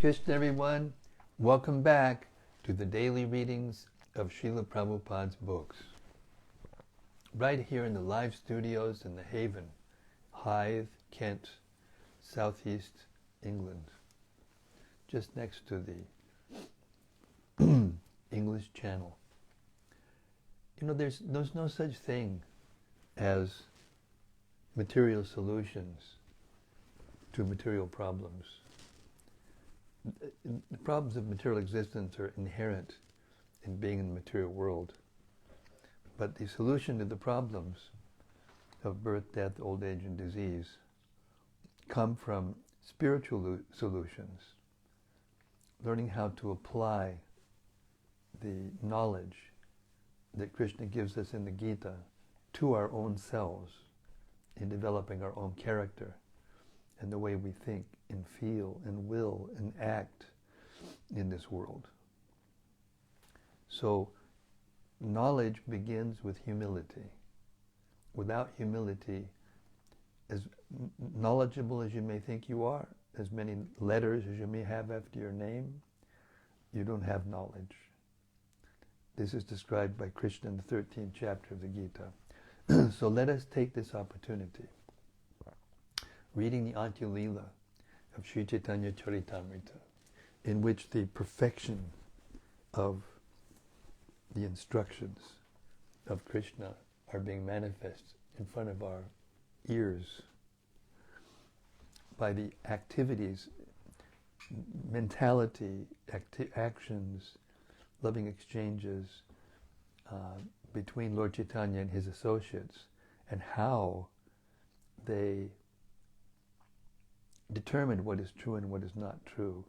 Krishna, everyone. Welcome back to the daily readings of Srila Prabhupada's books. Right here in the live studios in the Haven, Hythe, Kent, Southeast England. Just next to the English Channel. You know, there's no such thing as material solutions to material problems. The problems of material existence are inherent in being in the material world. But the solution to the problems of birth, death, old age, and disease come from spiritual solutions. Learning how to apply the knowledge that Krishna gives us in the Gita to our own selves in developing our own character and the way we think and feel and will and act in this world. So knowledge begins with humility. Without humility, as knowledgeable as you may think you are, as many letters as you may have after your name, you don't have knowledge. This is described by Krishna in the 13th chapter of the Gita. So let us take this opportunity, reading the Antya-līlā of Sri Caitanya-caritämrta, in which the perfection of the instructions of Krishna are being manifest in front of our ears by the activities, mentality, actions, loving exchanges between Lord Chaitanya and his associates, and how they determine what is true and what is not true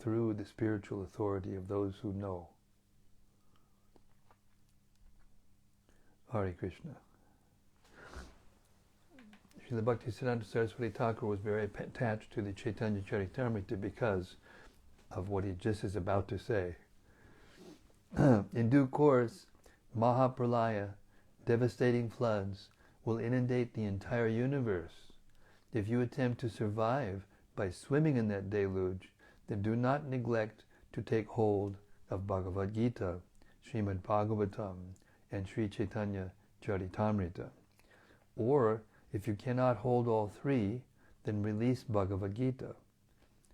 through the spiritual authority of those who know. Hare Krishna. Srila Bhaktisiddhanta Saraswati Thakur was very attached to the Caitanya-caritämrta because of what he just is about to say. In due course, Mahapralaya, devastating floods, will inundate the entire universe. If you attempt to survive by swimming in that deluge, then do not neglect to take hold of Bhagavad Gita, Srimad Bhagavatam, and Sri Caitanya-caritämrta. Or, if you cannot hold all three, then release Bhagavad Gita.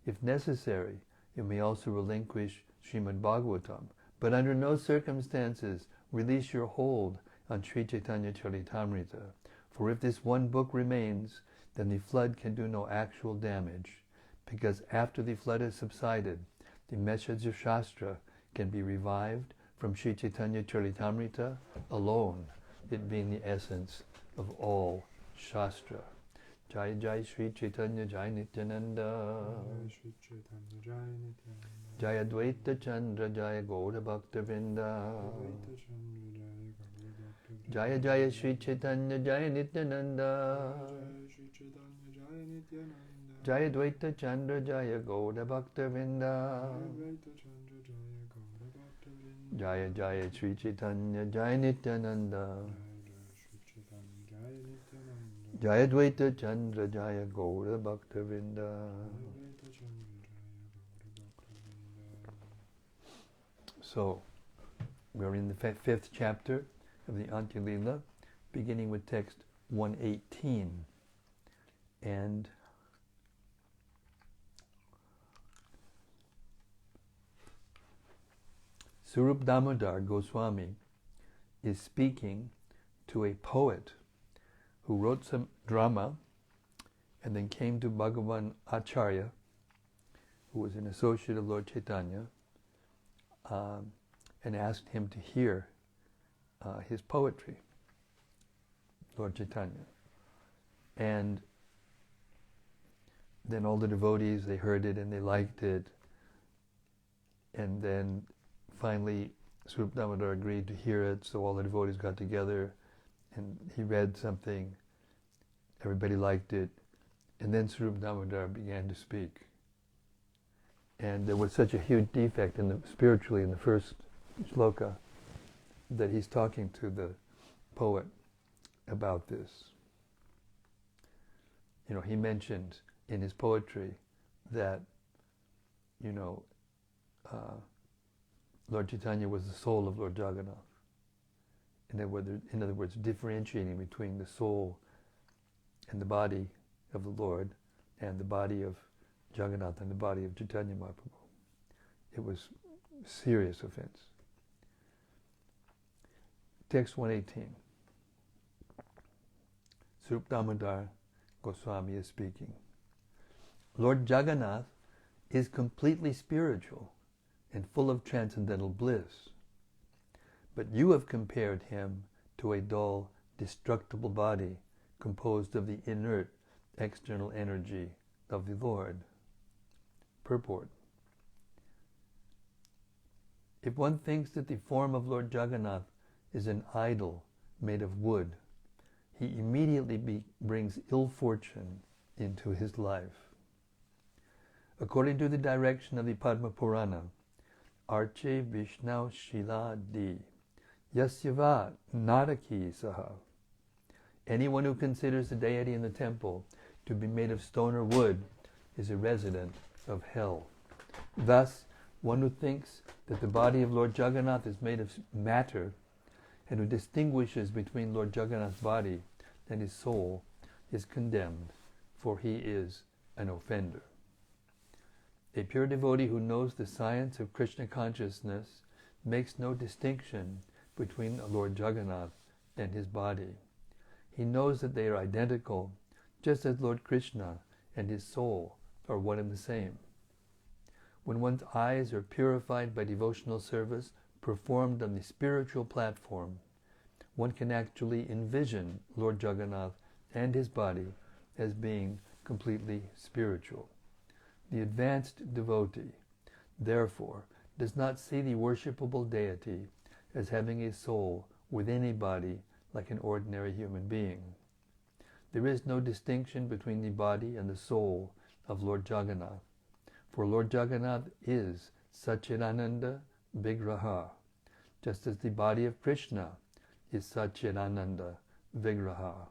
If necessary, you may also relinquish Srimad Bhagavatam, but under no circumstances release your hold on Sri Caitanya-caritämrta. For if this one book remains, then the flood can do no actual damage, because after the flood has subsided, the message of Shastra can be revived from Sri Caitanya-caritämrta alone, it being the essence of all Shastra. Jai Jai Sri Chaitanya Jai Nityananda Jaya Dvaita Chandra Jaya Gaura Bhakta Vrinda Jaya Jaya Sri Chaitanya Jaya Nityananda Jaya Dvaita Chandra Jaya Gaura Bhakta Vrinda Jaya Jaya Sri Chaitanya Jaya Nityananda Jaya Dvaita Chandra Jaya Gaura Bhakta Vrinda. So, we're in the fifth chapter of the Antya-līlā, beginning with text 118. And Swarup Damodar Goswami is speaking to a poet who wrote some drama and then came to Bhagavan Acharya, who was an associate of Lord Chaitanya, and asked him to hear his poetry, Lord Chaitanya. And then all the devotees, they heard it and they liked it. And then finally, Swarup Damodar agreed to hear it, so all the devotees got together and he read something, everybody liked it, and then Swarup Damodar began to speak. And there was such a huge defect spiritually in the first shloka that he's talking to the poet about this. You know, he mentioned in his poetry that Lord Chaitanya was the soul of Lord Jagannath. In other words, differentiating between the soul and the body of the Lord and the body of Jagannath and the body of Chaitanya Mahaprabhu. It was a serious offense. Text 118. Swarup Damodar Goswami is speaking. Lord Jagannath is completely spiritual and full of transcendental bliss. But you have compared him to a dull, destructible body composed of the inert external energy of the Lord. Purport. If one thinks that the form of Lord Jagannath is an idol made of wood, he immediately brings ill fortune into his life. According to the direction of the Padma Purana, Arche Vishnau Shila Di Yasyava Naraki Saha. Anyone who considers the deity in the temple to be made of stone or wood is a resident of hell. Thus, one who thinks that the body of Lord Jagannath is made of matter and who distinguishes between Lord Jagannath's body and his soul is condemned, for he is an offender. A pure devotee who knows the science of Krishna consciousness makes no distinction between Lord Jagannath and his body. He knows that they are identical, just as Lord Krishna and his soul are one and the same. When one's eyes are purified by devotional service performed on the spiritual platform, one can actually envision Lord Jagannath and his body as being completely spiritual. The advanced devotee, therefore, does not see the worshipable deity as having a soul within a body like an ordinary human being. There is no distinction between the body and the soul of Lord Jagannath, for Lord Jagannath is Satchidananda Vigraha, just as the body of Krishna is Satchidananda Vigraha.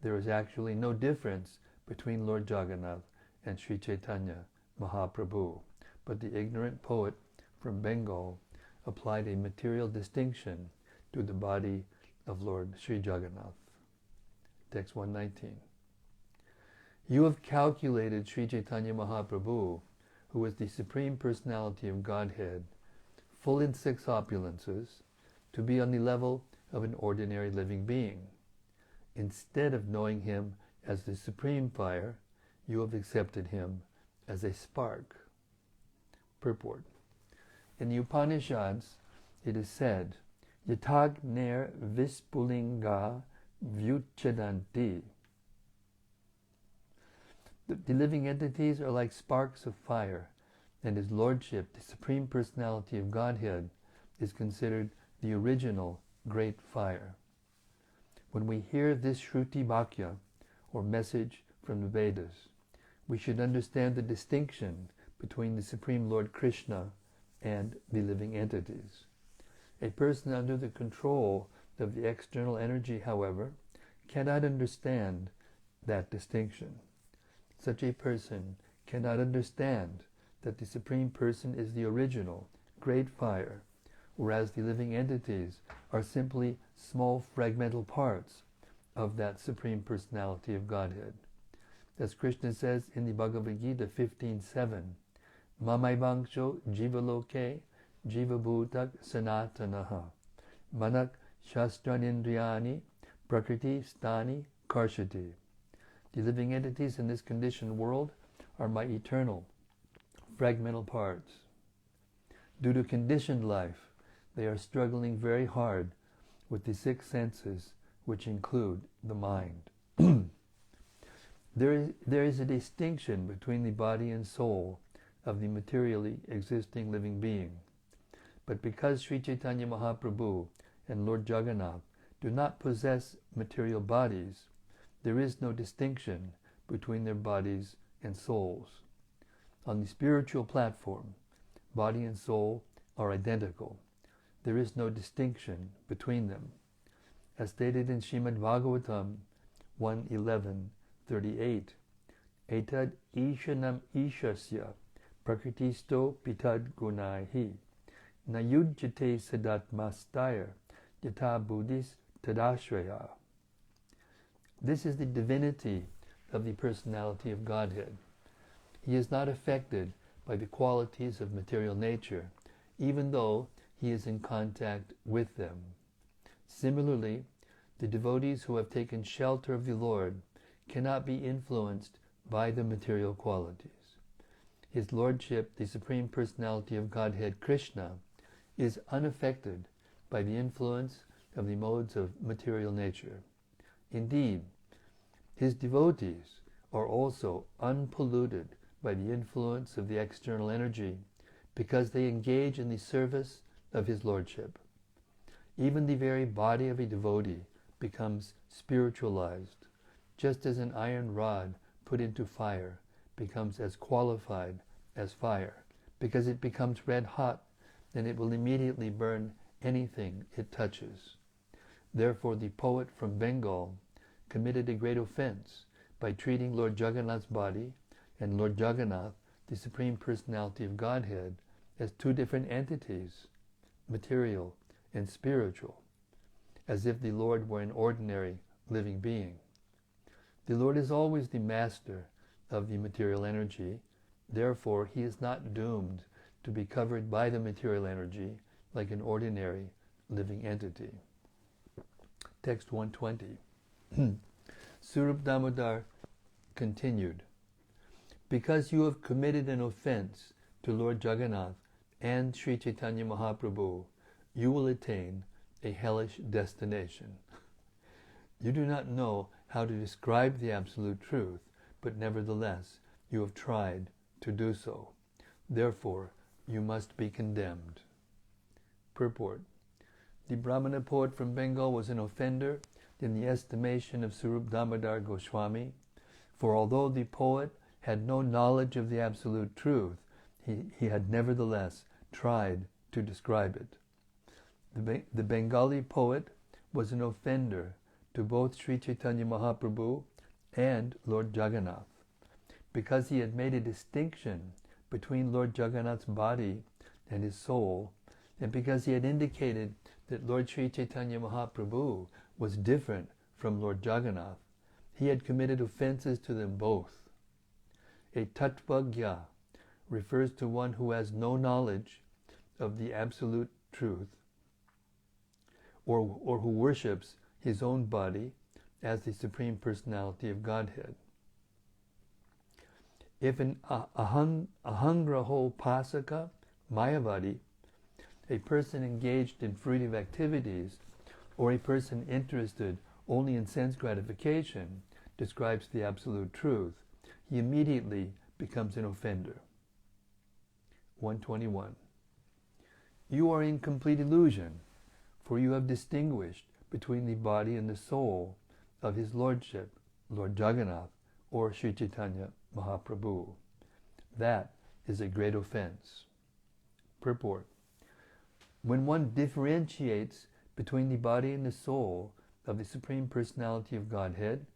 There is actually no difference between Lord Jagannath and Sri Chaitanya Mahaprabhu, but the ignorant poet from Bengal applied a material distinction to the body of Lord Sri Jagannath. Text 119. You have calculated Sri Chaitanya Mahaprabhu, who is the Supreme Personality of Godhead, full in 6 opulences, to be on the level of an ordinary living being. Instead of knowing him as the Supreme Fire, you have accepted him as a spark. Purport. In the Upanishads, it is said, Yatagner Vispulinga Vyuchadanti. The living entities are like sparks of fire, and his lordship, the Supreme Personality of Godhead, is considered the original great fire. When we hear this Shruti Bhakya, or message from the Vedas, we should understand the distinction between the Supreme Lord Krishna and the living entities. A person under the control of the external energy, however, cannot understand that distinction. Such a person cannot understand that the Supreme Person is the original, great fire, whereas the living entities are simply small fragmental parts of that Supreme Personality of Godhead. As Krishna says in the Bhagavad Gita 15:7, Mamaivangsho jivaloke jivabhutak sanatanaha manak shastranindriyani prakriti stani karshati. The living entities in this conditioned world are my eternal, fragmental parts. Due to conditioned life, they are struggling very hard with the 6 senses, which include the mind. There is a distinction between the body and soul of the materially existing living being. But because Sri Chaitanya Mahaprabhu and Lord Jagannath do not possess material bodies, there is no distinction between their bodies and souls. On the spiritual platform, body and soul are identical. There is no distinction between them. As stated in Srimad Bhagavatam 1:11-38, Etad Ishanam Ishasya Prakritisto pitad gunaihi. Nayujjate sadatmastaya yata buddhis tadashraya. This is the divinity of the personality of Godhead. He is not affected by the qualities of material nature, even though he is in contact with them. Similarly, the devotees who have taken shelter of the Lord cannot be influenced by the material qualities. His Lordship, the Supreme Personality of Godhead, Krishna, is unaffected by the influence of the modes of material nature. Indeed, his devotees are also unpolluted by the influence of the external energy because they engage in the service of his Lordship. Even the very body of a devotee becomes spiritualized, just as an iron rod put into fire becomes as qualified as fire, because it becomes red hot, then it will immediately burn anything it touches. Therefore, the poet from Bengal committed a great offense by treating Lord Jagannath's body and Lord Jagannath, the Supreme Personality of Godhead, as two different entities, material and spiritual, as if the Lord were an ordinary living being. The Lord is always the master of the material energy, therefore he is not doomed to be covered by the material energy like an ordinary living entity. Text 120. Surup Damodar continued, because you have committed an offense to Lord Jagannath and Sri Chaitanya Mahaprabhu, you will attain a hellish destination. You do not know how to describe the absolute truth, but nevertheless you have tried to do so. Therefore, you must be condemned. Purport. The Brahmana poet from Bengal was an offender in the estimation of Surup Damodar Goswami, for although the poet had no knowledge of the absolute truth, he had nevertheless tried to describe it. The Bengali poet was an offender to both Sri Chaitanya Mahaprabhu and Lord Jagannath, because he had made a distinction between Lord Jagannath's body and his soul, and because he had indicated that Lord Sri Chaitanya Mahaprabhu was different from Lord Jagannath, he had committed offenses to them both. A tattvagya refers to one who has no knowledge of the absolute truth, or who worships his own body as the Supreme Personality of Godhead. If an ahangraho pasaka mayavadi, a person engaged in fruitive activities, or a person interested only in sense gratification, describes the absolute truth, he immediately becomes an offender. 121. You are in complete illusion, for you have distinguished between the body and the soul of his Lordship, Lord Jagannath, or Sri Chaitanya Mahaprabhu. That is a great offense. Purport. When one differentiates between the body and the soul of the Supreme Personality of Godhead,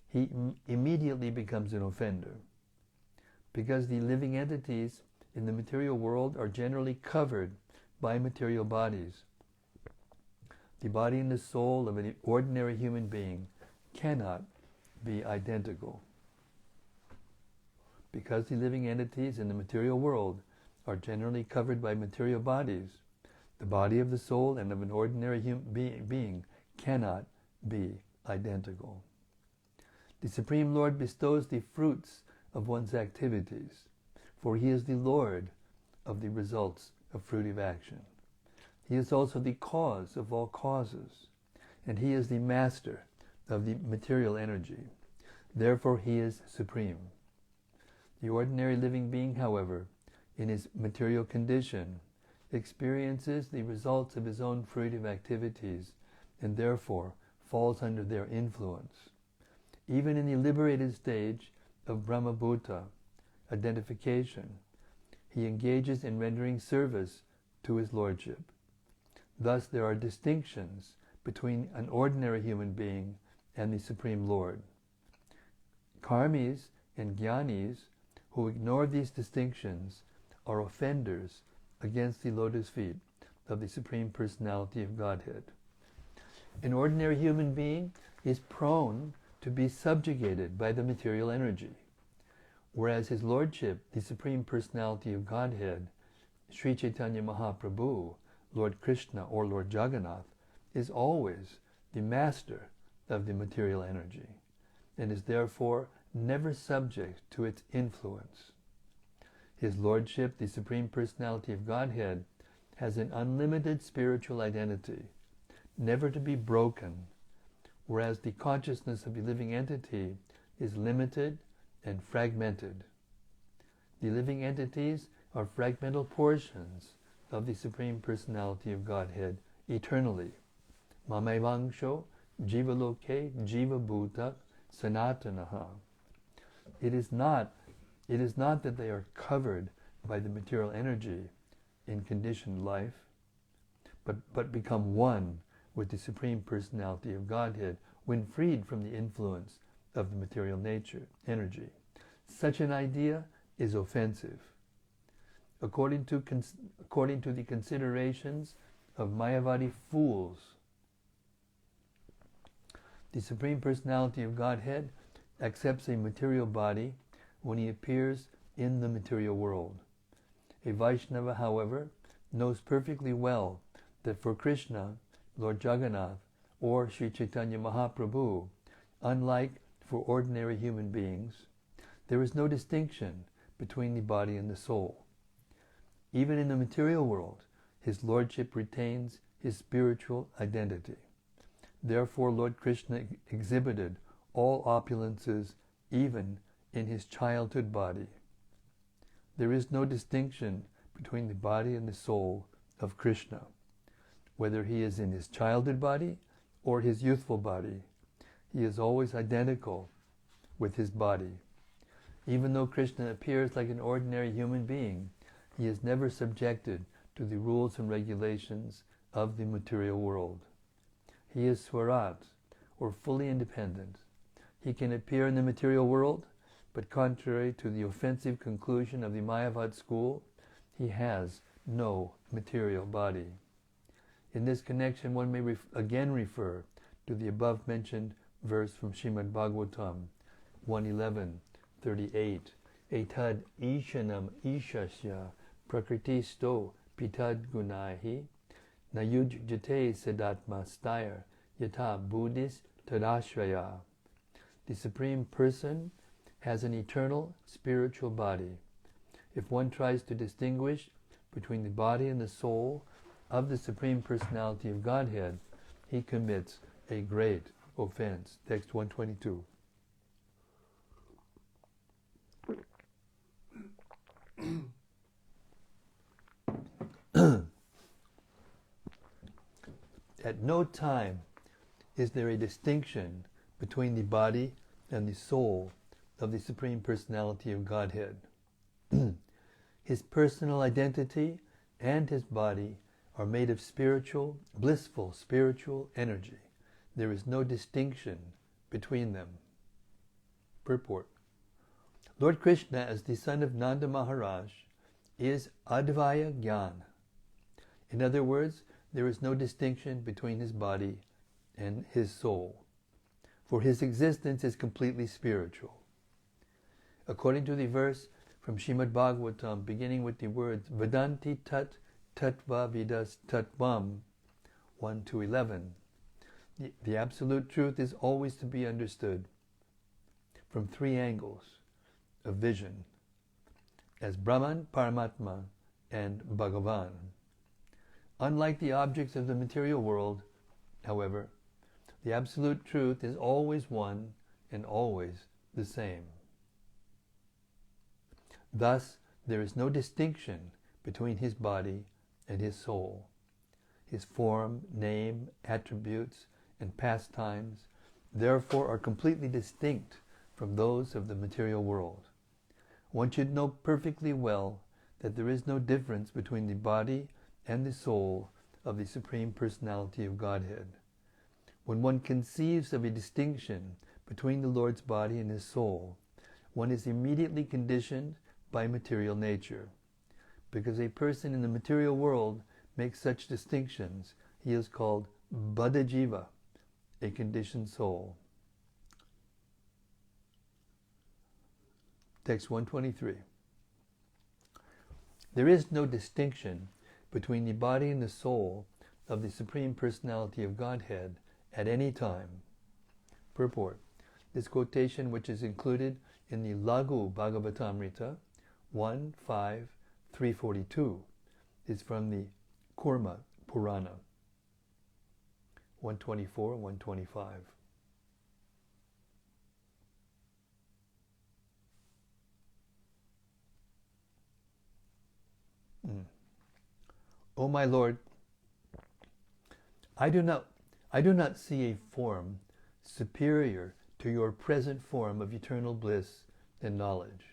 he immediately becomes an offender, because the living entities in the material world are generally covered by material bodies. The body and the soul of an ordinary human being cannot be identical. Because the living entities in the material world are generally covered by material bodies, the body of the soul and of an ordinary human being cannot be identical. The Supreme Lord bestows the fruits of one's activities, for he is the Lord of the results of fruitive action. He is also the cause of all causes, and he is the master of the material energy. Therefore he is supreme. The ordinary living being, however, in his material condition, experiences the results of his own fruitive activities, and therefore falls under their influence. Even in the liberated stage of Brahmabhuta, identification, he engages in rendering service to his Lordship. Thus there are distinctions between an ordinary human being and the Supreme Lord. Karmis and Jnanis who ignore these distinctions are offenders against the lotus feet of the Supreme Personality of Godhead. An ordinary human being is prone to be subjugated by the material energy, whereas His Lordship, the Supreme Personality of Godhead, Sri Chaitanya Mahaprabhu, Lord Krishna or Lord Jagannath, is always the master of the material energy and is therefore never subject to its influence. His Lordship, the Supreme Personality of Godhead, has an unlimited spiritual identity, never to be broken, whereas the consciousness of the living entity is limited and fragmented. The living entities are fragmental portions of the Supreme Personality of Godhead eternally. Mamevangsho jivaloke jivabhuta sanatanaha. It is not that they are covered by the material energy in conditioned life, but become one with the Supreme Personality of Godhead when freed from the influence of the material energy. Such an idea is offensive. According to the considerations of Mayavadi fools, the Supreme Personality of Godhead accepts a material body when He appears in the material world. A Vaishnava, however, knows perfectly well that for Krishna, Lord Jagannath, or Sri Chaitanya Mahaprabhu, unlike for ordinary human beings, there is no distinction between the body and the soul. Even in the material world, His Lordship retains His spiritual identity. Therefore, Lord Krishna exhibited all opulences even in His childhood body. There is no distinction between the body and the soul of Krishna, whether He is in His childhood body or His youthful body. He is always identical with His body. Even though Krishna appears like an ordinary human being, He is never subjected to the rules and regulations of the material world. He is Swarat, or fully independent. He can appear in the material world, but contrary to the offensive conclusion of the Mayavad school, He has no material body. In this connection, one may again refer to the above-mentioned verse from Srimad Bhagavatam 1:11-38. Etad ishanam ishasya prakritisto pitad gunaihi nayujjate sadatma stayar yata buddhis tadashraya. The Supreme Person has an eternal spiritual body. If one tries to distinguish between the body and the soul of the Supreme Personality of Godhead, he commits a great offense. Text 122. At no time is there a distinction between the body and the soul of the Supreme Personality of Godhead. His personal identity and His body are made of spiritual, blissful spiritual energy. There is no distinction between them. Purport. Lord Krishna, as the son of Nanda Maharaj, is Advaya Gyan. In other words, there is no distinction between His body and His soul, for His existence is completely spiritual. According to the verse from Srimad Bhagavatam, beginning with the words Vedanti tat tattva vidas tattvam 1-11, the absolute truth is always to be understood from three angles of vision, as Brahman, Paramatma, and Bhagavan. Unlike the objects of the material world, however, the absolute truth is always one and always the same. Thus, there is no distinction between His body and His soul. His form, name, attributes, and pastimes, therefore, are completely distinct from those of the material world. One should know perfectly well that there is no difference between the body and the soul of the Supreme Personality of Godhead. When one conceives of a distinction between the Lord's body and His soul, one is immediately conditioned by material nature. because a person in the material world makes such distinctions, he is called Baddha Jiva, a conditioned soul. Text 123. There is no distinction between the body and the soul of the Supreme Personality of Godhead at any time. Purport. This quotation, which is included in the Laghu Bhagavatamrita 1.5.342, is from the Kurma Purana 124 and 125. O my Lord, I do not see a form superior to your present form of eternal bliss and knowledge.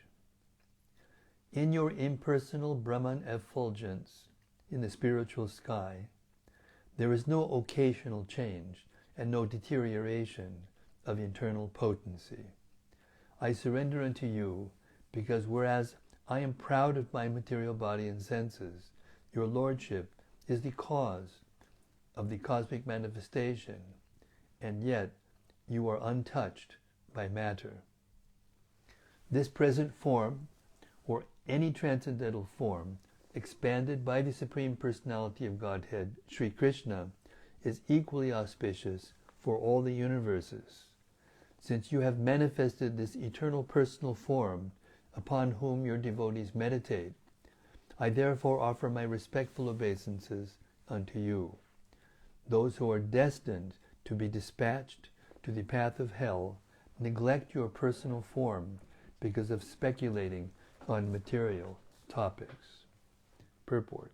In your impersonal Brahman effulgence in the spiritual sky, there is no occasional change and no deterioration of internal potency. I surrender unto you because whereas I am proud of my material body and senses, your Lordship is the cause of the cosmic manifestation, and yet you are untouched by matter. This present form, or any transcendental form, expanded by the Supreme Personality of Godhead, Sri Krishna, is equally auspicious for all the universes. Since you have manifested this eternal personal form upon whom your devotees meditate, I therefore offer my respectful obeisances unto you. Those who are destined to be dispatched to the path of hell neglect your personal form because of speculating on material topics. Purport.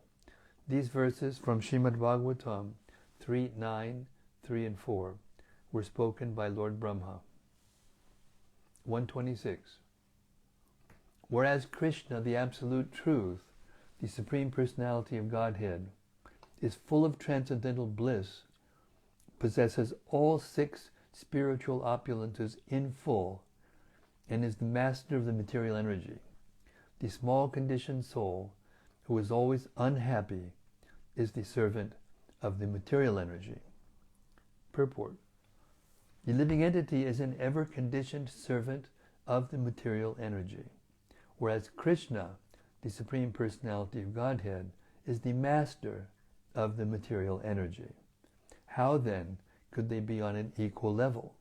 These verses from Srimad Bhagavatam 3.9, 3 and 4 were spoken by Lord Brahma. 126. Whereas Krishna, the Absolute Truth, the Supreme Personality of Godhead, is full of transcendental bliss, possesses all 6 spiritual opulences in full, and is the master of the material energy. The small conditioned soul, who is always unhappy, is the servant of the material energy. Purport. The living entity is an ever-conditioned servant of the material energy, whereas Krishna, the Supreme Personality of Godhead, is the master of the material energy. How then could they be on an equal level?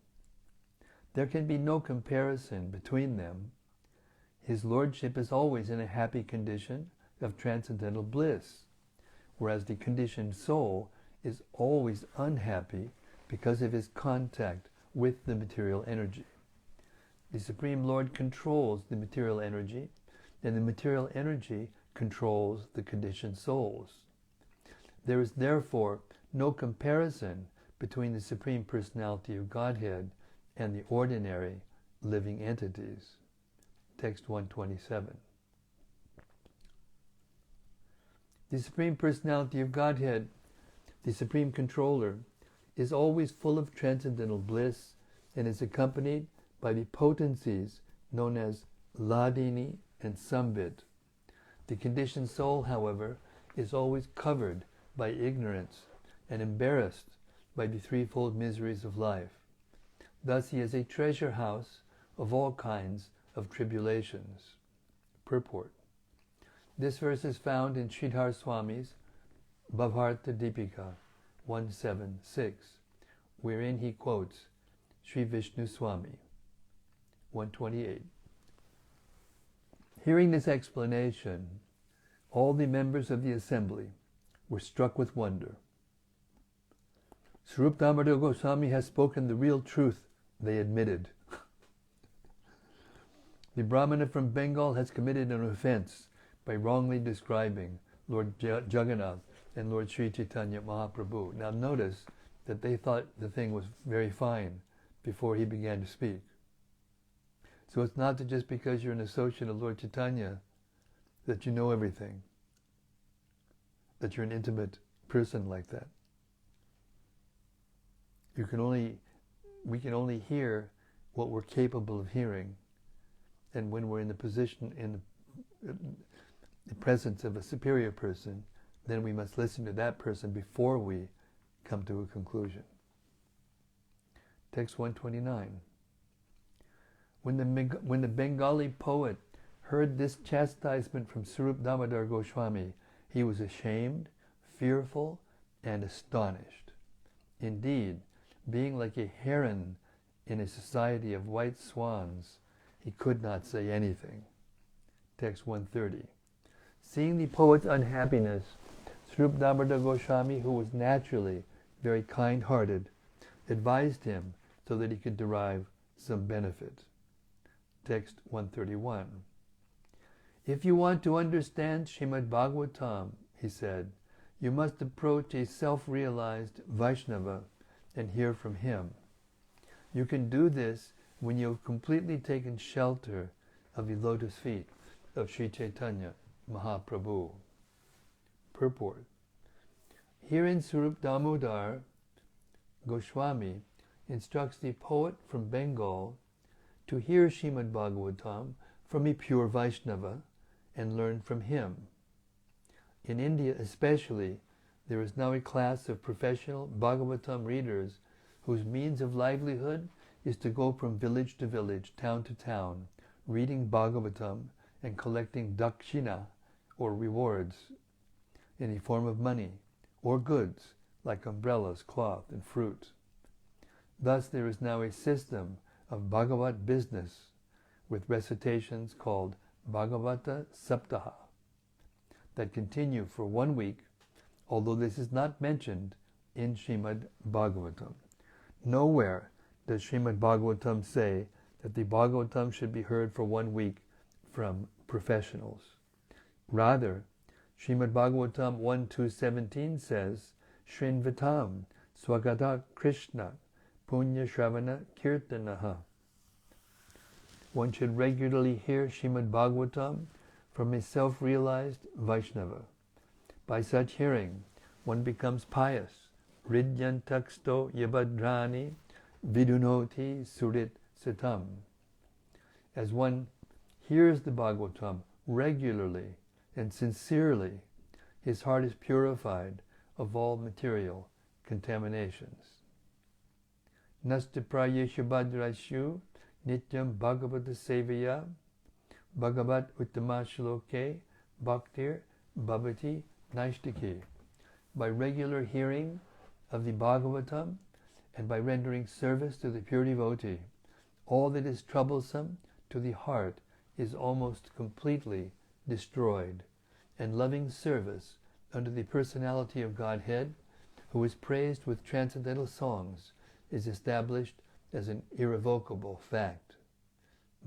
There can be no comparison between them. His Lordship is always in a happy condition of transcendental bliss, whereas the conditioned soul is always unhappy because of his contact with the material energy. The Supreme Lord controls the material energy, and the material energy controls the conditioned souls. There is therefore no comparison between the Supreme Personality of Godhead and the ordinary living entities. Text 127. The Supreme Personality of Godhead, the Supreme Controller, is always full of transcendental bliss and is accompanied by the potencies known as Ladini and Sambit. The conditioned soul, however, is always covered by ignorance and embarrassed by the threefold miseries of life. Thus he is a treasure house of all kinds of tribulations. Purport. This verse is found in Sridhar Swami's Bhavarta Deepika 176, wherein he quotes Sri Vishnu Swami 128. Hearing this explanation, all the members of the assembly were struck with wonder. Swarup Damodar Goswami has spoken the real truth, they admitted. The Brahmana from Bengal has committed an offense by wrongly describing Lord Jagannath and Lord Sri Chaitanya Mahaprabhu. Now notice that they thought the thing was very fine before he began to speak. So it's not that just because you're an associate of Lord Chaitanya that you know everything, that you're an intimate person like that. We can only hear what we're capable of hearing, and when we're in the position, the presence of a superior person, then we must listen to that person before we come to a conclusion. Text 129. When the Bengali poet heard this chastisement from Swarup Damodar Goswami, he was ashamed, fearful, and astonished. Indeed, being like a heron in a society of white swans, he could not say anything. Text 130. Seeing the poet's unhappiness, Swarup Damodar Goswami, who was naturally very kind-hearted, advised him so that he could derive some benefit. Text 131. If you want to understand Srimad Bhagavatam, he said, you must approach a self-realized Vaishnava and hear from him. You can do this when you have completely taken shelter of the lotus feet of Sri Chaitanya Mahaprabhu. Purport. Herein Swarup Damodar Goswami instructs the poet from Bengal to hear Srimad Bhagavatam from a pure Vaishnava and learn from him. In India especially, there is now a class of professional Bhagavatam readers whose means of livelihood is to go from village to village, town to town, reading Bhagavatam and collecting dakshina, or rewards, in the form of money or goods like umbrellas, cloth, and fruit. Thus there is now a system of Bhagavat business with recitations called Bhagavata Saptaha that continue for 1 week, although this is not mentioned in Srimad Bhagavatam. Nowhere does Srimad Bhagavatam say that the Bhagavatam should be heard for 1 week from professionals. Rather, Srimad Bhagavatam 1.2.17 says, Shrinvatam Swagata Krishna Punya Shravana Kirtanaha. One should regularly hear Srimad Bhagavatam from a self-realized Vaishnava. By such hearing, one becomes pious. Ridyantaksto yabadrani vidunoti surit satam. As one hears the Bhagavatam regularly and sincerely, his heart is purified of all material contaminations. Nastaprayeshu badrashu nityam bhagavata sevaya bhagavat uttama bhaktir bhavati naishtiki. By regular hearing of the Bhagavatam and by rendering service to the pure devotee, all that is troublesome to the heart is almost completely destroyed, and loving service under the personality of Godhead, who is praised with transcendental songs, is established as an irrevocable fact.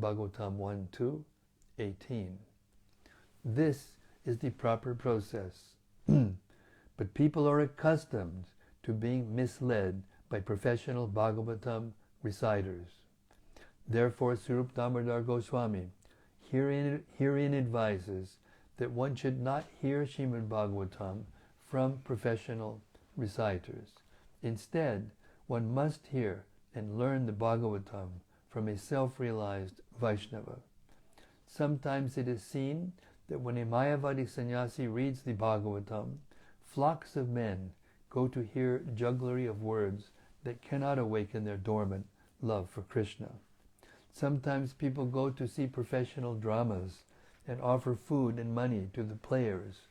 Bhagavatam 1.2.18. This is the proper process. But people are accustomed to being misled by professional Bhagavatam reciters. Therefore, Swarup Damodar Goswami herein advises that one should not hear Srimad Bhagavatam from professional reciters. Instead, one must hear and learn the Bhagavatam from a self-realized Vaishnava. Sometimes it is seen that when a Mayavadi sannyasi reads the Bhagavatam, flocks of men go to hear jugglery of words that cannot awaken their dormant love for Krishna. Sometimes people go to see professional dramas and offer food and money to the players,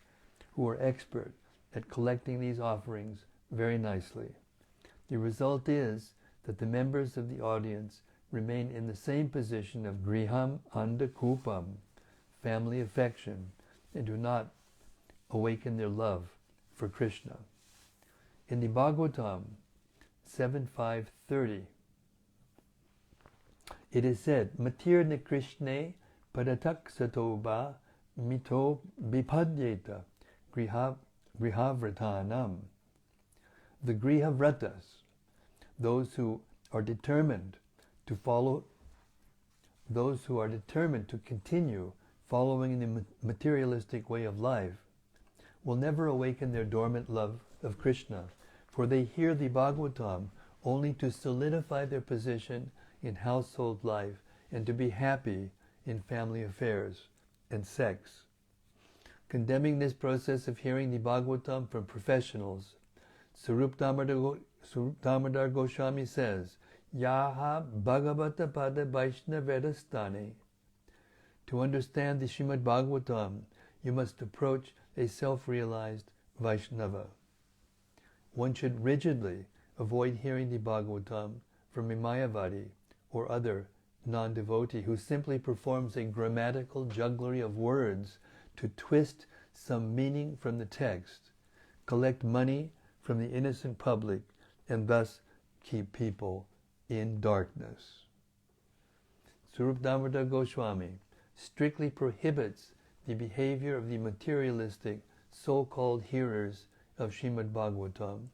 who are expert at collecting these offerings very nicely. The result is that the members of the audience remain in the same position of griham anda kupam, family affection, and do not awaken their love for Krishna. In the Bhagavatam 7.5.30, it is said, Matirna Krishne padatak satoba mito bipadyeta grihavratanam. The grihavratas, those who are determined to follow, those who are determined to continue following the materialistic way of life, will never awaken their dormant love of Krishna, for they hear the Bhagavatam only to solidify their position in household life and to be happy in family affairs and sex. Condemning this process of hearing the Bhagavatam from professionals, Swarup Damodar Goswami says, Yaha Bhagavata Pada Vaishnavadastane. To understand the Srimad Bhagavatam, you must approach a self-realized Vaishnava. One should rigidly avoid hearing the Bhagavatam from a Mayavadi or other non-devotee who simply performs a grammatical jugglery of words to twist some meaning from the text, collect money from the innocent public, and thus keep people in darkness. Swarup Damodar Goswami strictly prohibits the behavior of the materialistic so-called hearers of Srimad Bhagavatam.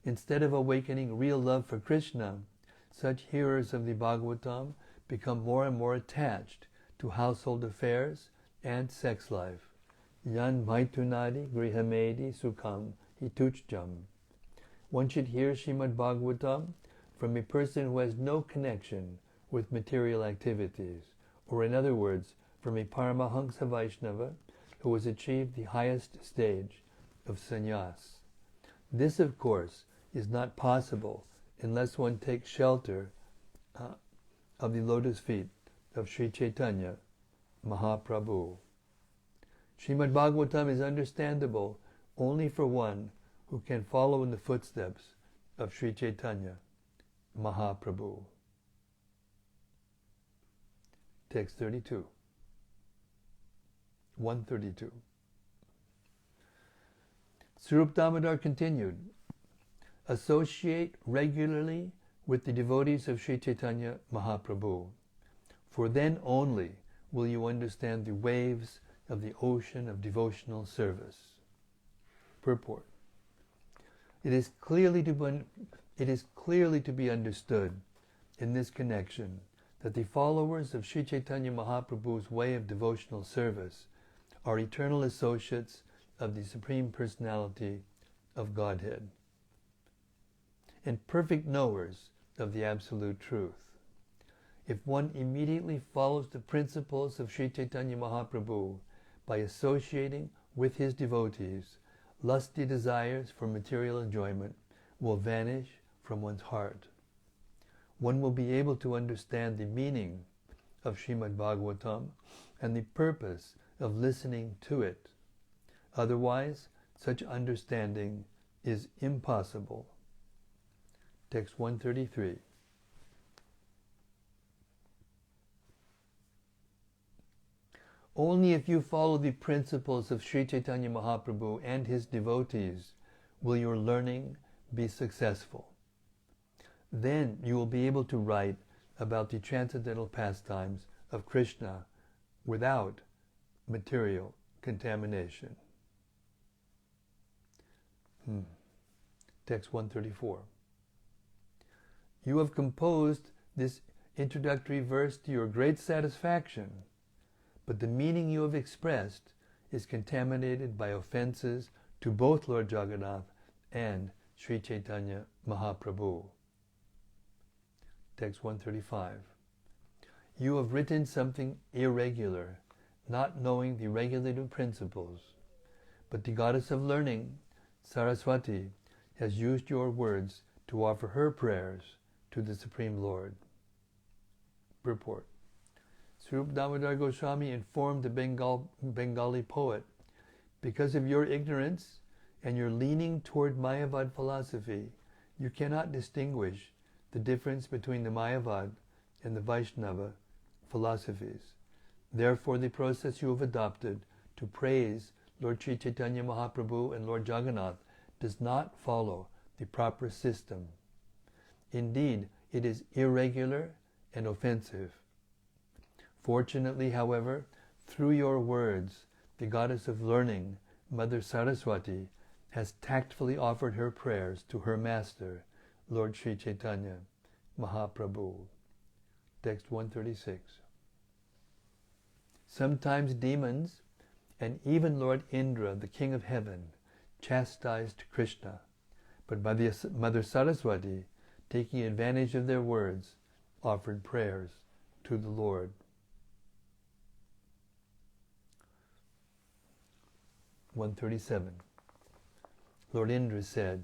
Instead of awakening real love for Krishna, such hearers of the Bhagavatam become more and more attached to household affairs and sex life. Yan maitunadi grihamedi sukham hituchjam. One should hear Srimad Bhagavatam from a person who has no connection with material activities, or in other words, from a Paramahansa Vaishnava who has achieved the highest stage of sannyas. This, of course, is not possible unless one takes shelter of the lotus feet of Sri Chaitanya Mahaprabhu. Srimad Bhagavatam is understandable only for one who can follow in the footsteps of Sri Chaitanya Mahaprabhu. Text 32. 132. Swarup Damodar continued, associate regularly with the devotees of Sri Chaitanya Mahaprabhu, for then only will you understand the waves of the ocean of devotional service. Purport. It is clearly to be understood in this connection that the followers of Sri Chaitanya Mahaprabhu's way of devotional service are eternal associates of the Supreme Personality of Godhead and perfect knowers of the Absolute Truth. If one immediately follows the principles of Sri Chaitanya Mahaprabhu by associating with his devotees, lusty desires for material enjoyment will vanish from one's heart. One will be able to understand the meaning of Srimad Bhagavatam and the purpose of listening to it. Otherwise, such understanding is impossible. Text 133. Only if you follow the principles of Sri Chaitanya Mahaprabhu and his devotees will your learning be successful. Then you will be able to write about the transcendental pastimes of Krishna without material contamination. Text 134. You have composed this introductory verse to your great satisfaction, but the meaning you have expressed is contaminated by offenses to both Lord Jagannath and Sri Chaitanya Mahaprabhu. Text 135. You have written something irregular, not knowing the regulative principles, but the goddess of learning, Saraswati, has used your words to offer her prayers to the Supreme Lord. Purport. Swarup Damodar Goswami informed the Bengali poet, because of your ignorance and your leaning toward Mayavad philosophy, you cannot distinguish the difference between the Mayavad and the Vaishnava philosophies. Therefore, the process you have adopted to praise Lord Sri Chaitanya Mahaprabhu and Lord Jagannath does not follow the proper system. Indeed, it is irregular and offensive. Fortunately, however, through your words, the goddess of learning, Mother Saraswati, has tactfully offered her prayers to her master, Lord Sri Chaitanya Mahaprabhu. Text 136. Sometimes demons and even Lord Indra, the king of heaven, chastised Krishna, but Mother Saraswati, taking advantage of their words, offered prayers to the Lord. 137. Lord Indra said,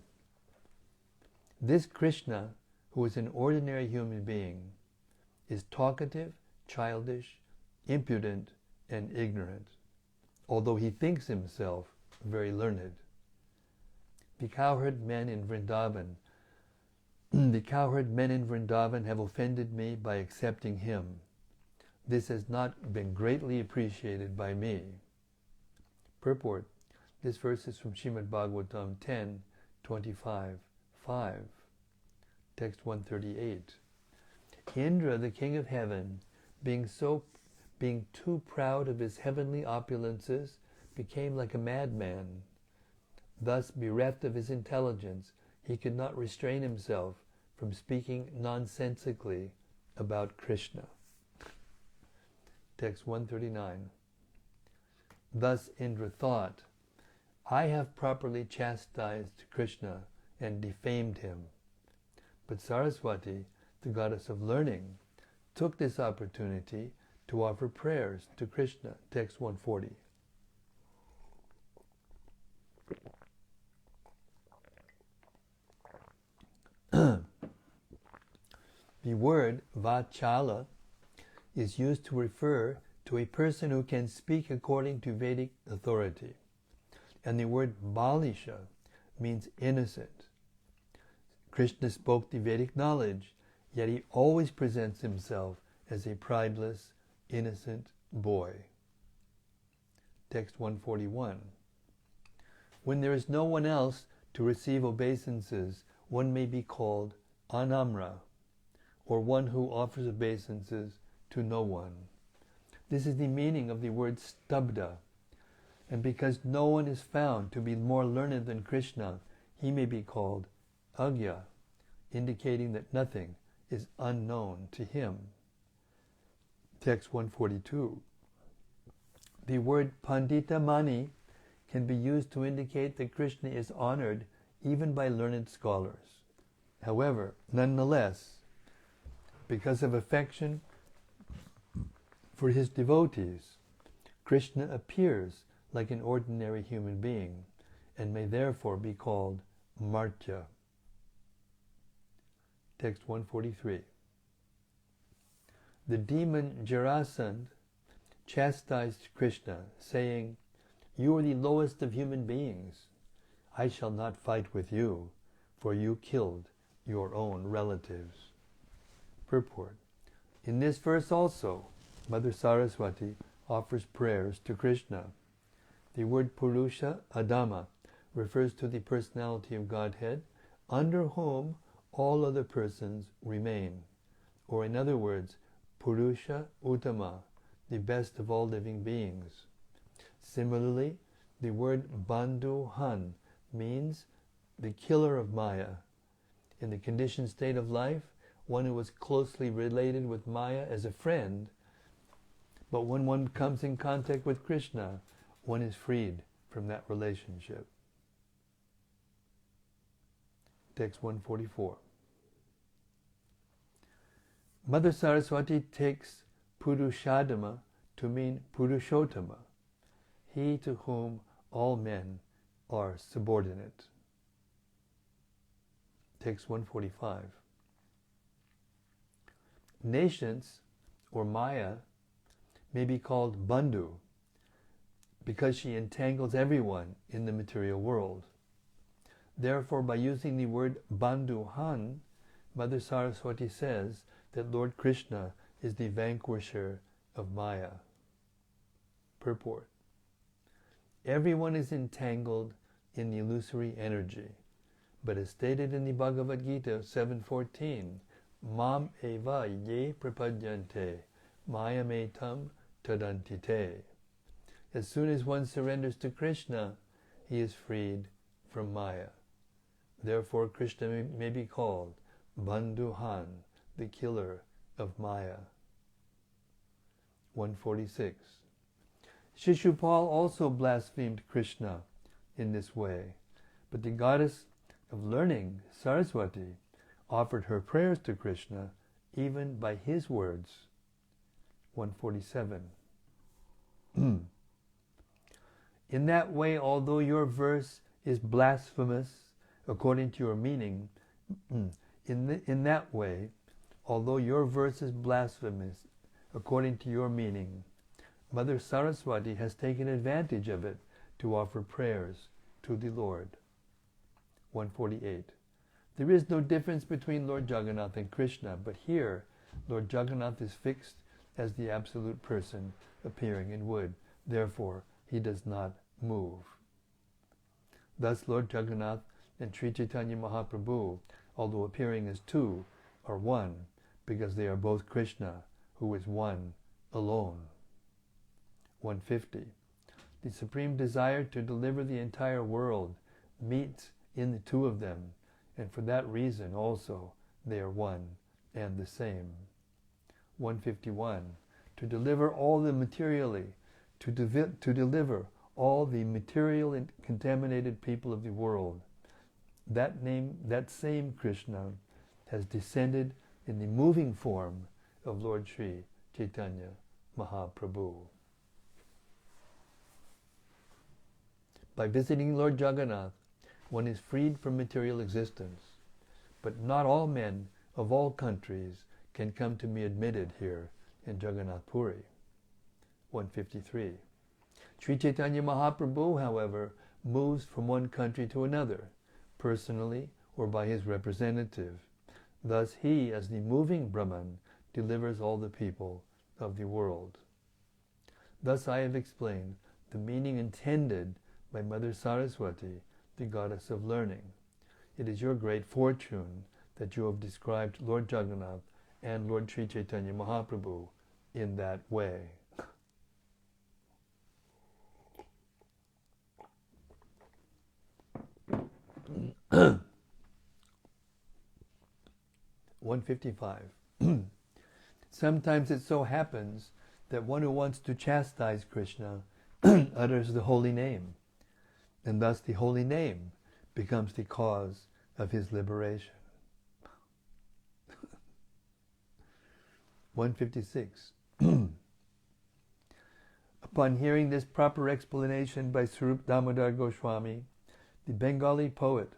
"This Krishna, who is an ordinary human being, is talkative, childish, impudent, and ignorant, although he thinks himself very learned. The cowherd men in Vrindavan have offended me by accepting him. This has not been greatly appreciated by me." Purport. This verse is from Srimad Bhagavatam 10:25-5, text 138. Indra, the king of heaven, being too proud of his heavenly opulences, became like a madman. Thus, bereft of his intelligence, he could not restrain himself from speaking nonsensically about Krishna. Text 139. Thus Indra thought, "I have properly chastised Krishna and defamed him." But Saraswati, the goddess of learning, took this opportunity to offer prayers to Krishna. Text 140. The word Vachala is used to refer to a person who can speak according to Vedic authority, and the word Balisha means innocent. Krishna spoke the Vedic knowledge, yet he always presents himself as a prideless, innocent boy. Text 141. When there is no one else to receive obeisances, one may be called anamra, or one who offers obeisances to no one. This is the meaning of the word stabda, and because no one is found to be more learned than Krishna, he may be called agya, indicating that nothing is unknown to him. Text 142. The word Pandita Mani can be used to indicate that Krishna is honored even by learned scholars. However, nonetheless, because of affection for his devotees, Krishna appears like an ordinary human being and may therefore be called Martya. Text 143. The demon Jarasandha chastised Krishna, saying, "You are the lowest of human beings. I shall not fight with you, for you killed your own relatives." Purport. In this verse also, Mother Saraswati offers prayers to Krishna. The word Purusha Adama refers to the personality of Godhead, under whom all other persons remain. Or in other words, Purusha Uttama, the best of all living beings. Similarly, the word Bandhuhan means the killer of Maya. In the conditioned state of life, one who was closely related with Maya as a friend, but when one comes in contact with Krishna, one is freed from that relationship. Text 144. Mother Saraswati takes Purushadama to mean Purushottama, he to whom all men are subordinate. Text 145. Nations, or Maya, may be called Bandhu, because she entangles everyone in the material world. Therefore, by using the word Bandhuhan, Mother Saraswati says that Lord Krishna is the vanquisher of Maya. Purport. Everyone is entangled in the illusory energy, but as stated in the Bhagavad Gita 7:14, Mam eva ye prapadyante, mayametam tadantite. As soon as one surrenders to Krishna, he is freed from Maya. Therefore, Krishna may be called Bandhuhan, the killer of Maya. 146. Shishupal also blasphemed Krishna in this way, but the goddess of learning, Saraswati, offered her prayers to Krishna even by his words. 147. In that way, although your verse is blasphemous according to your meaning, in that way, although your verse is blasphemous according to your meaning, Mother Saraswati has taken advantage of it to offer prayers to the Lord. 148. There is no difference between Lord Jagannath and Krishna, but here Lord Jagannath is fixed as the absolute person appearing in wood. Therefore, he does not move. Thus Lord Jagannath and Sri Chaitanya Mahaprabhu, although appearing as two, are one, because they are both Krishna, who is one alone. 150. The supreme desire to deliver the entire world meets in the two of them, and for that reason also they are one and the same. 151. To deliver all the materially, to deliver all the material and contaminated people of the world, that same Krishna has descended in the moving form of Lord Sri Chaitanya Mahaprabhu. By visiting Lord Jagannath, one is freed from material existence, but not all men of all countries can come to be admitted here in Jagannath Puri. 153. Sri Chaitanya Mahaprabhu, however, moves from one country to another, personally or by his representative. Thus he, as the moving Brahman, delivers all the people of the world. Thus I have explained the meaning intended by Mother Saraswati, the goddess of learning. It is your great fortune that you have described Lord Jagannath and Lord Sri Chaitanya Mahaprabhu in that way. 155. Sometimes it so happens that one who wants to chastise Krishna utters the holy name, and thus the holy name becomes the cause of his liberation. 156. Upon hearing this proper explanation by Swarup Damodar Goswami, the Bengali poet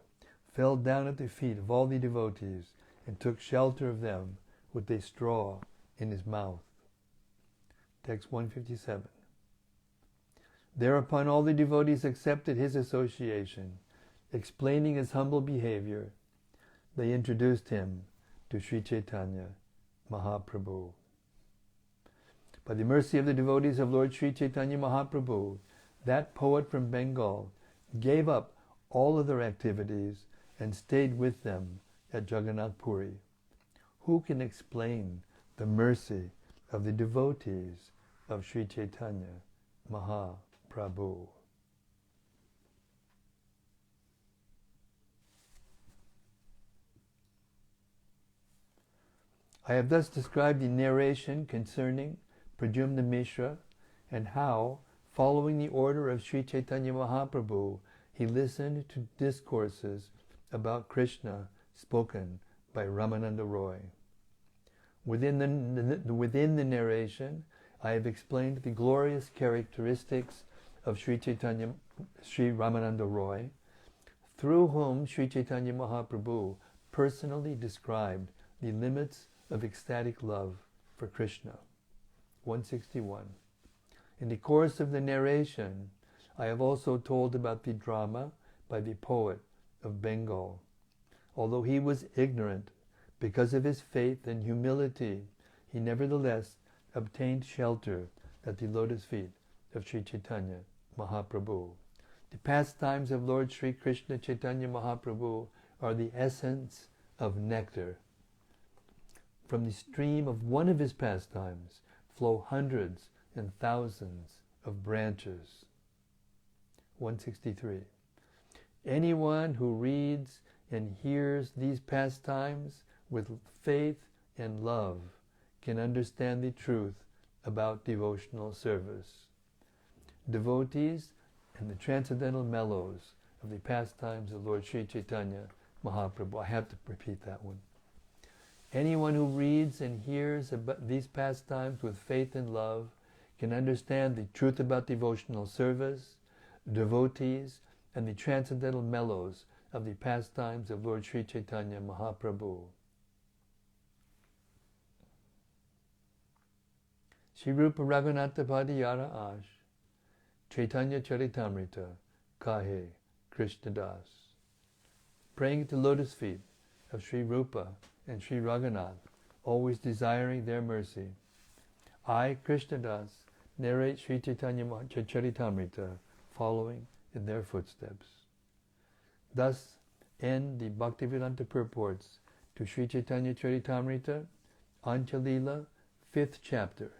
fell down at the feet of all the devotees and took shelter of them with a straw in his mouth. Text 157. Thereupon all the devotees accepted his association. Explaining his humble behavior, they introduced him to Sri Chaitanya Mahaprabhu. By the mercy of the devotees of Lord Sri Chaitanya Mahaprabhu, that poet from Bengal gave up all other activities and stayed with them at Jagannath Puri. Who can explain the mercy of the devotees of Sri Chaitanya Mahaprabhu? I have thus described the narration concerning Pradyumna Miśra and how, following the order of Sri Chaitanya Mahaprabhu, he listened to discourses about Krishna spoken by Rāmānanda Roy. Within the narration, I have explained the glorious characteristics of Sri Rāmānanda Roy, through whom Sri Chaitanya Mahaprabhu personally described the limits of ecstatic love for Krishna. 161. In the course of the narration, I have also told about the drama by the poet of Bengal. Although he was ignorant, because of his faith and humility, he nevertheless obtained shelter at the lotus feet of Sri Chaitanya Mahaprabhu. The pastimes of Lord Sri Krishna Chaitanya Mahaprabhu are the essence of nectar. From the stream of one of his pastimes flow hundreds and thousands of branches. 163. Anyone who reads and hears these pastimes with faith and love can understand the truth about devotional service. Devotees and the transcendental mellows of the pastimes of Lord Sri Chaitanya Mahaprabhu. I have to repeat that one. Anyone who reads and hears about these pastimes with faith and love can understand the truth about devotional service, devotees, and the transcendental mellows of the pastimes of Lord Sri Chaitanya Mahaprabhu. Shri Rupa Raghunatha Padiyara Ash, Caitanya-caritämrta, Kahe, Krishna Das. Praying at the lotus feet of Sri Rupa and Sri Raghunath, always desiring their mercy, I, Krishna Das, narrate Sri Caitanya-caritämrta, following in their footsteps. Thus end the Bhaktivedanta purports to Sri Caitanya-caritämrta, Antya-līlā, 5th chapter,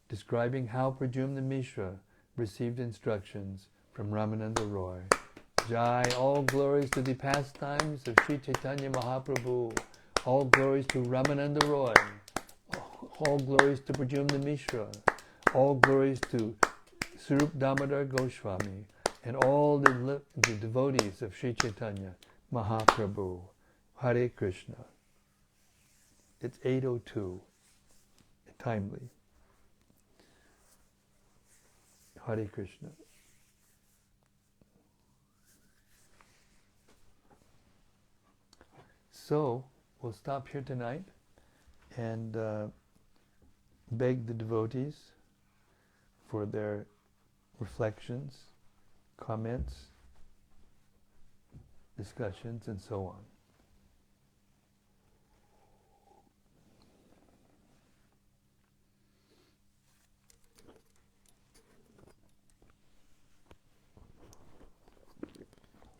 describing how Pradyumna Miśra received instructions from Rāmānanda Roy. Jai, all glories to the pastimes of Sri Chaitanya Mahaprabhu, all glories to Rāmānanda Roy, all glories to Pradyumna Miśra, all glories to Swarup Damodar Goswami, and all the devotees of Sri Chaitanya Mahaprabhu. Hare Krishna. It's 8:02, timely. Hare Krishna. So, we'll stop here tonight and beg the devotees for their reflections, comments, discussions, and so on.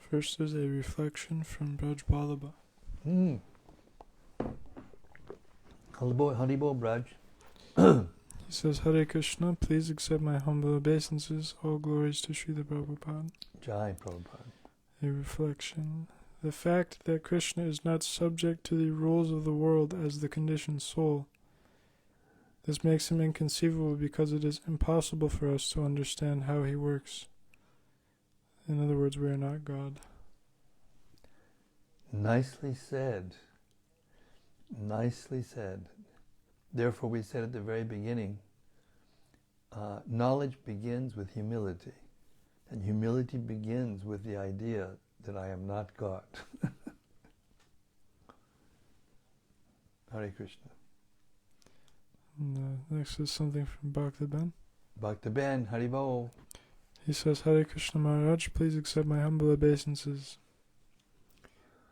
First is a reflection from Braj Vallabha. Haribol Braj. He says, Hare Krishna, please accept my humble obeisances. All glories to Srila Prabhupada. Jai Prabhupada. A reflection. The fact that Krishna is not subject to the rules of the world as the conditioned soul. This makes him inconceivable because it is impossible for us to understand how he works. In other words, we are not God. Nicely said. Nicely said. Therefore, we said at the very beginning, knowledge begins with humility. And humility begins with the idea that I am not God. Hare Krishna. And, next is something from Bhaktaben. Bhaktaben, Haribol. He says, Hare Krishna Maharaj, please accept my humble obeisances.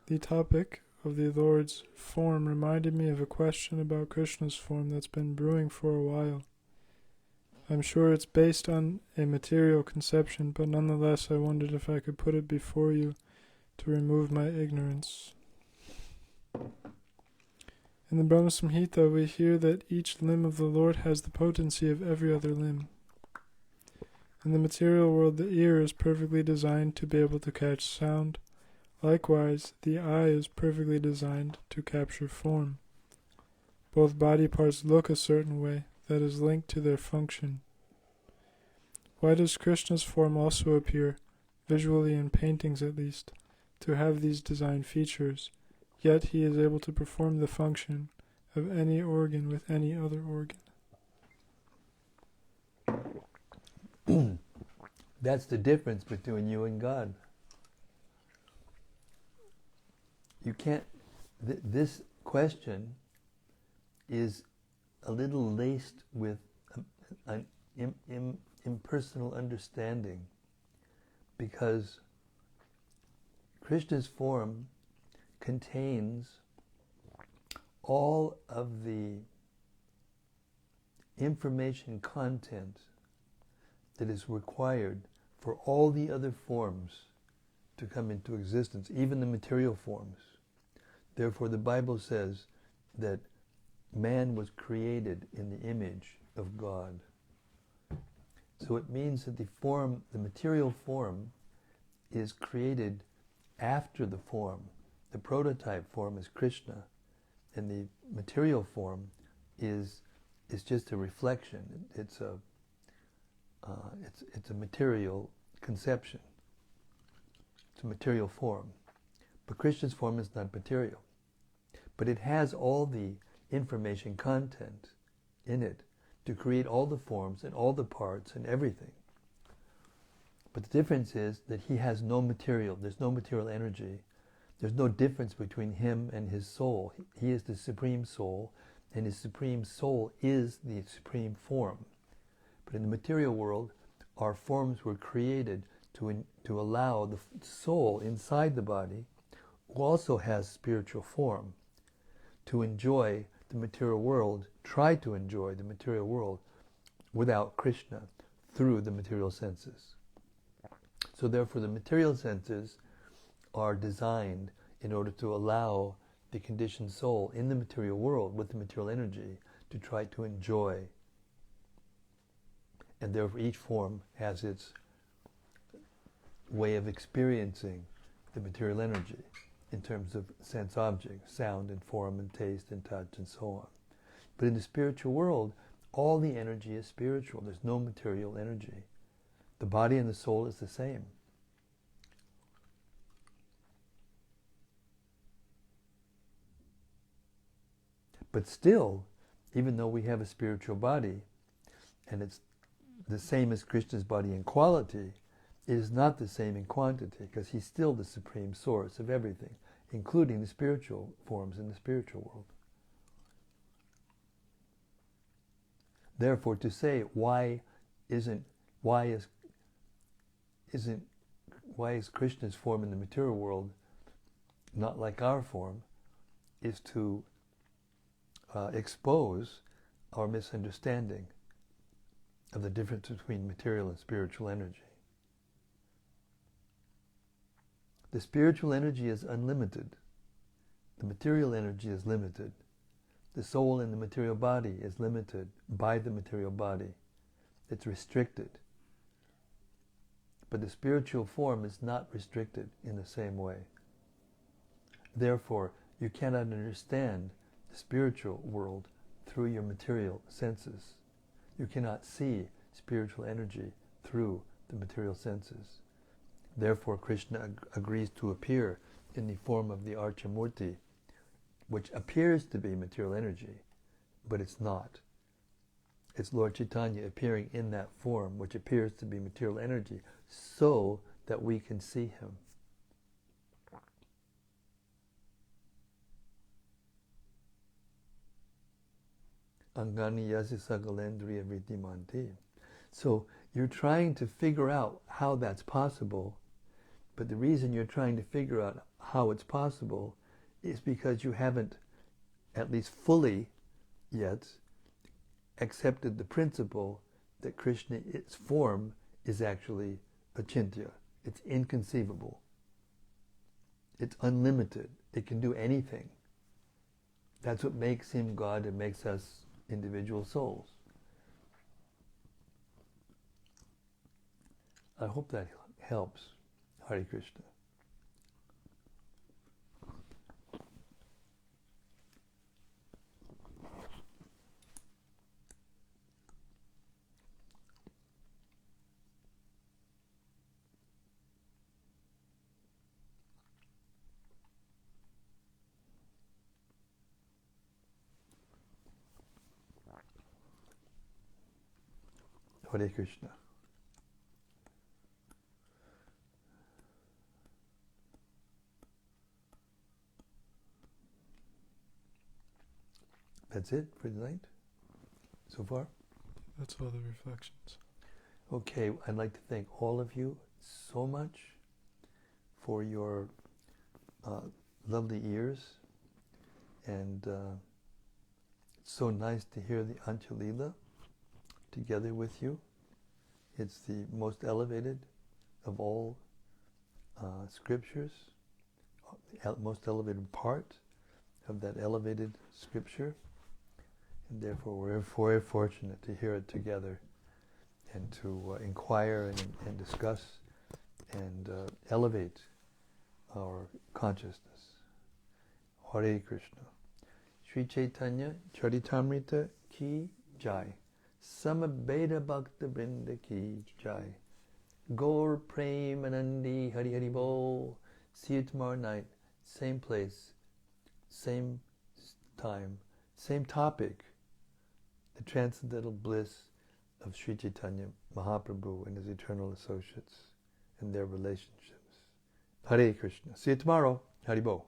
The topic of the Lord's form reminded me of a question about Krishna's form that's been brewing for a while. I'm sure it's based on a material conception, but nonetheless I wondered if I could put it before you to remove my ignorance. In the Brahma Samhita, we hear that each limb of the Lord has the potency of every other limb. In the material world, the ear is perfectly designed to be able to catch sound. Likewise, the eye is perfectly designed to capture form. Both body parts look a certain way that is linked to their function. Why does Krishna's form also appear, visually in paintings at least, to have these design features, yet he is able to perform the function of any organ with any other organ? That's the difference between you and God. You can't, this question is a little laced with an impersonal understanding, because Krishna's form contains all of the information content that is required for all the other forms to come into existence, even the material forms. Therefore, the Bible says that man was created in the image of God. So it means that the material form is created after the form. The prototype form is Krishna, and the material form is just a reflection. It's a material conception. It's a material form. But Krishna's form is not material. But it has all the information content in it to create all the forms and all the parts and everything. But the difference is that he has no material, there's no material energy. There's no difference between him and his soul. He is the supreme soul, and his supreme soul is the supreme form. But in the material world, our forms were created to allow the soul inside the body, who also has spiritual form, to enjoy the material world, try to enjoy the material world without Krishna, through the material senses. So therefore the material senses are designed in order to allow the conditioned soul in the material world with the material energy to try to enjoy. And therefore each form has its way of experiencing the material energy in terms of sense objects, sound and form and taste and touch and so on. But in the spiritual world, all the energy is spiritual. There's no material energy. The body and the soul is the same. But still, even though we have a spiritual body, and it's the same as Krishna's body in quality, it is not the same in quantity, because he's still the supreme source of everything, including the spiritual forms in the spiritual world. Therefore, to say why is Krishna's form in the material world not like our form, is to expose our misunderstanding of the difference between material and spiritual energy. The spiritual energy is unlimited. The material energy is limited. The soul in the material body is limited by the material body. It's restricted. But the spiritual form is not restricted in the same way. Therefore, you cannot understand the spiritual world through your material senses. You cannot see spiritual energy through the material senses. Therefore, Krishna agrees to appear in the form of the Archamurti, which appears to be material energy, but it's not. It's Lord Chaitanya appearing in that form, which appears to be material energy, so that we can see him. Angani yasi sakalendriya vidhimanti. So you're trying to figure out how that's possible, but the reason you're trying to figure out how it's possible is because you haven't, at least fully yet, accepted the principle that Krishna, its form, is actually achintya. It's inconceivable. It's unlimited. It can do anything. That's what makes him God and makes us individual souls. I hope that helps. Hare Krishna. Hare Krishna. That's it for tonight, so far? That's all the reflections. Okay, I'd like to thank all of you so much for your lovely ears, and it's so nice to hear the Antya-līlā together with you. It's the most elevated of all scriptures, the most elevated part of that elevated scripture, and therefore we're very fortunate to hear it together and to inquire and discuss and elevate our consciousness. Hare Krishna. Sri Caitanya-caritämrta ki jai. Samabeda Bhakta Vrinda ki jai. Gaur Premanandi Hari Hari Bol. See you tomorrow night. Same place, same time, same topic. The transcendental bliss of Sri Chaitanya Mahaprabhu and his eternal associates. and their relationships. Hare Krishna. See you tomorrow. Haribo.